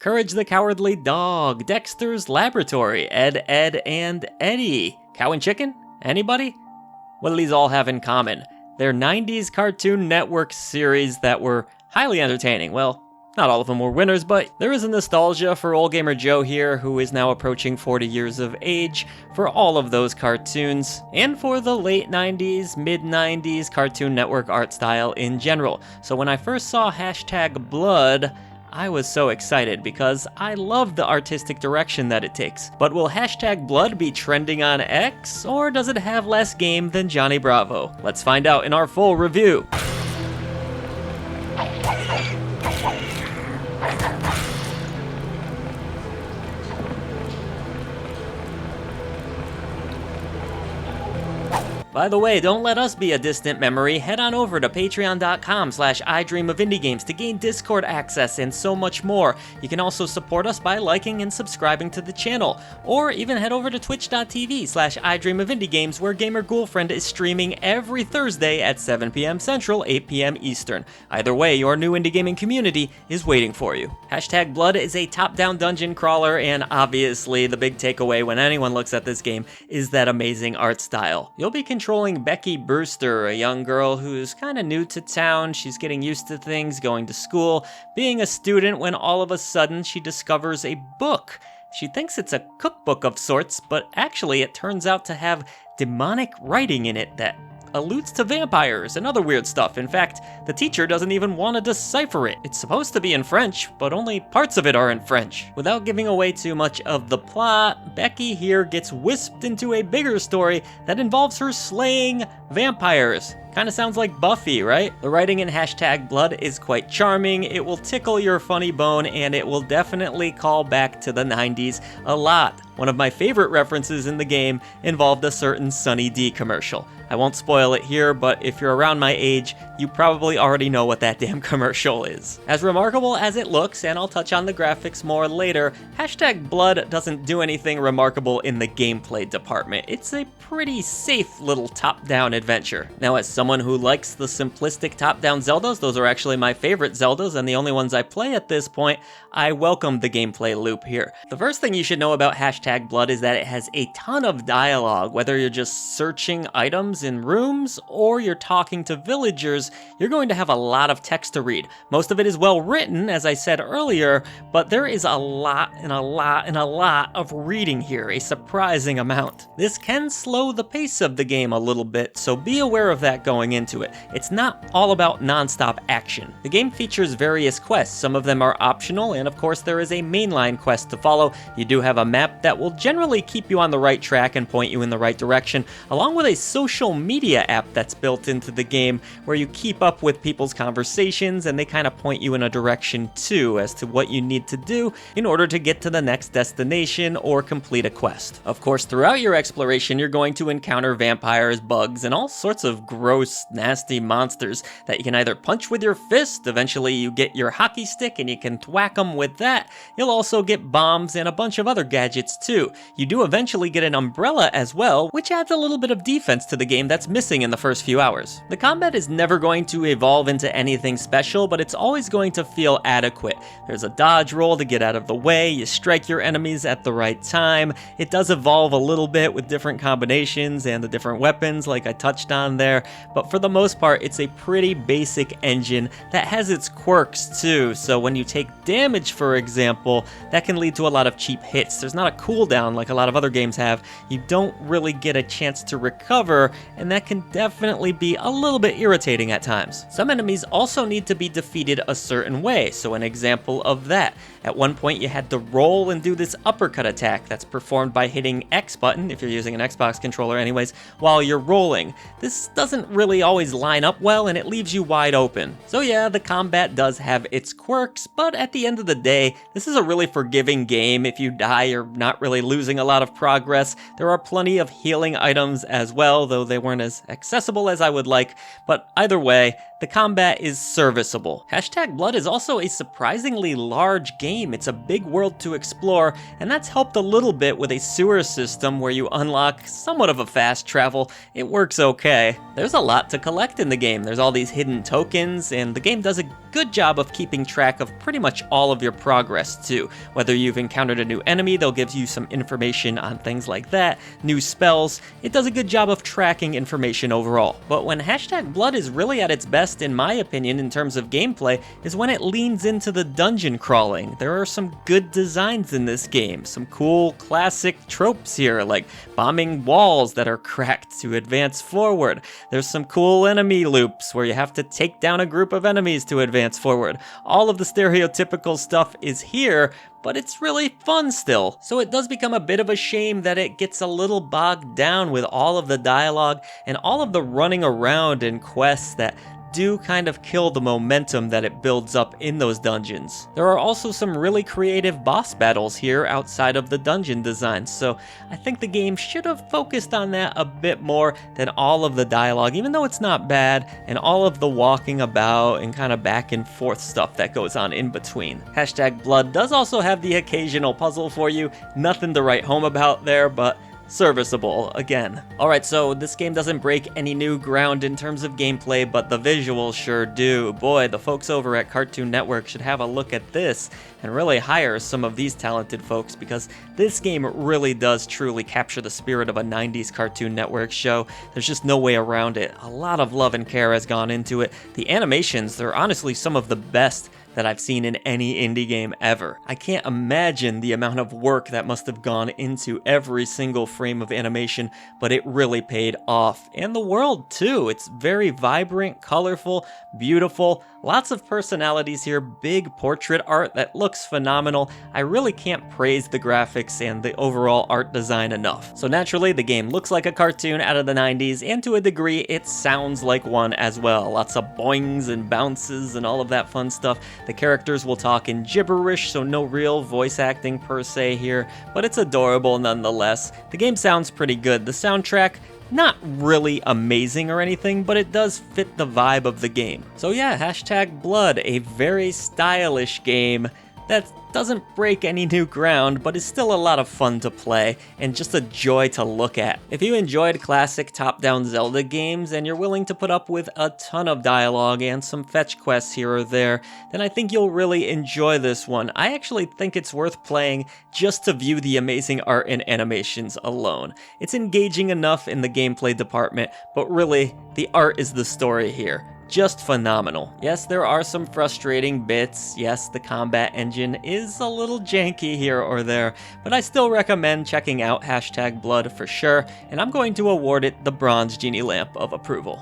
Courage the Cowardly Dog, Dexter's Laboratory, Ed, and Eddie. Cow and Chicken? Anybody? What do these all have in common? They're 90s Cartoon Network series that were highly entertaining. Well, not all of them were winners, but there is a nostalgia for Ole Gamer Joe here, who is now approaching 40 years of age, for all of those cartoons, and for the late 90s, mid-90s Cartoon Network art style in general. So when I first saw #Blood, I was so excited because I love the artistic direction that it takes. But will #Blood be trending on X, or does it have less game than Johnny Bravo? Let's find out in our full review. By the way, don't let us be a distant memory. Head on over to patreon.com/idreamofindiegames to gain Discord access and so much more. You can also support us by liking and subscribing to the channel, or even head over to twitch.tv/idreamofindiegames, where Gamer Ghoulfriend is streaming every Thursday at 7 p.m. Central, 8 p.m. Eastern. Either way, your new indie gaming community is waiting for you. #Blood is a top-down dungeon crawler, and obviously the big takeaway when anyone looks at this game is that amazing art style. You'll be controlling Becky Brewster, a young girl who's kinda new to town. She's getting used to things, going to school, being a student, when all of a sudden she discovers a book. She thinks it's a cookbook of sorts, but actually it turns out to have demonic writing in it that alludes to vampires and other weird stuff. In fact, the teacher doesn't even want to decipher it. It's supposed to be in French, but only parts of it are in French. Without giving away too much of the plot, Becky here gets whisked into a bigger story that involves her slaying vampires. Kinda sounds like Buffy, right? The writing in #Blood is quite charming, it will tickle your funny bone, and it will definitely call back to the 90s a lot. One of my favorite references in the game involved a certain Sunny D commercial. I won't spoil it here, but if you're around my age, you probably already know what that damn commercial is. As remarkable as it looks, and I'll touch on the graphics more later, #Blood doesn't do anything remarkable in the gameplay department. It's a pretty safe little top-down adventure. Now, as someone who likes the simplistic top-down Zeldas, those are actually my favorite Zeldas and the only ones I play at this point, I welcome the gameplay loop here. The first thing you should know about #Blood is that it has a ton of dialogue. Whether you're just searching items in rooms or you're talking to villagers, you're going to have a lot of text to read. Most of it is well written, as I said earlier, but there is a lot of reading here, a surprising amount. This can slow the pace of the game a little bit, so be aware of that going into it. It's not all about non-stop action. The game features various quests. Some of them are optional, and of course there is a mainline quest to follow. You do have a map that will generally keep you on the right track and point you in the right direction, along with a social media app that's built into the game where you keep up with people's conversations and they kind of point you in a direction too as to what you need to do in order to get to the next destination or complete a quest. Of course, throughout your exploration, you're going to encounter vampires, bugs, and all sorts of gross, nasty monsters that you can either punch with your fist, eventually you get your hockey stick and you can whack them with that. You'll also get bombs and a bunch of other gadgets too. You do eventually get an umbrella as well, which adds a little bit of defense to the game that's missing in the first few hours. The combat is never going to evolve into anything special, but it's always going to feel adequate. There's a dodge roll to get out of the way, you strike your enemies at the right time. It does evolve a little bit with different combinations and the different weapons like I touched on there, but for the most part it's a pretty basic engine that has its quirks too. So when you take damage, for example, that can lead to a lot of cheap hits. There's not a cooldown like a lot of other games have. You don't really get a chance to recover, and that can definitely be a little bit irritating at times. Some enemies also need to be defeated a certain way, so an example of that. At one point you had to roll and do this uppercut attack that's performed by hitting X button, if you're using an Xbox controller anyways, while you're rolling. This doesn't really always line up well and it leaves you wide open. So yeah, the combat does have its quirks, but at the end of the day, this is a really forgiving game. If you die, you're not not really losing a lot of progress. There are plenty of healing items as well, though they weren't as accessible as I would like, but either way, the combat is serviceable. Hashtag Blood is also a surprisingly large game. It's a big world to explore, and that's helped a little bit with a sewer system where you unlock somewhat of a fast travel. It works okay. There's a lot to collect in the game. There's all these hidden tokens, and the game does a good job of keeping track of pretty much all of your progress too. Whether you've encountered a new enemy, they'll give you some information on things like that, new spells. It does a good job of tracking information overall. But when Hashtag Blood is really at its best, in my opinion, in terms of gameplay, is when it leans into the dungeon crawling. There are some good designs in this game, some cool classic tropes here, like bombing walls that are cracked to advance forward. There's some cool enemy loops where you have to take down a group of enemies to advance forward. All of the stereotypical stuff is here, but it's really fun still. So it does become a bit of a shame that it gets a little bogged down with all of the dialogue and all of the running around and quests that do kind of kill the momentum that it builds up in those dungeons. There are also some really creative boss battles here outside of the dungeon design, so I think the game should have focused on that a bit more than all of the dialogue, even though it's not bad, and all of the walking about and kind of back and forth stuff that goes on in between. Hashtag Blood does also have the occasional puzzle for you, nothing to write home about there, but serviceable, again. Alright, so this game doesn't break any new ground in terms of gameplay, but the visuals sure do. Boy, the folks over at Cartoon Network should have a look at this and really hire some of these talented folks, because this game really does truly capture the spirit of a 90s Cartoon Network show. There's just no way around it. A lot of love and care has gone into it. The animations, they're honestly some of the best that I've seen in any indie game ever. I can't imagine the amount of work that must have gone into every single frame of animation, but it really paid off. And the world too. It's very vibrant, colorful, beautiful, lots of personalities here, big portrait art that looks phenomenal. I really can't praise the graphics and the overall art design enough. So naturally, the game looks like a cartoon out of the 90s, and to a degree, it sounds like one as well. Lots of boings and bounces and all of that fun stuff. The characters will talk in gibberish, so no real voice acting per se here, but it's adorable nonetheless. The game sounds pretty good. The soundtrack, not really amazing or anything, but it does fit the vibe of the game. So yeah, Hashtag Blood, a very stylish game that doesn't break any new ground, but is still a lot of fun to play, and just a joy to look at. If you enjoyed classic top-down Zelda games, and you're willing to put up with a ton of dialogue and some fetch quests here or there, then I think you'll really enjoy this one. I actually think it's worth playing just to view the amazing art and animations alone. It's engaging enough in the gameplay department, but really, the art is the story here. Just phenomenal. Yes, there are some frustrating bits. Yes, the combat engine is a little janky here or there, but I still recommend checking out Hashtag Blood for sure, and I'm going to award it the Bronze Genie Lamp of approval.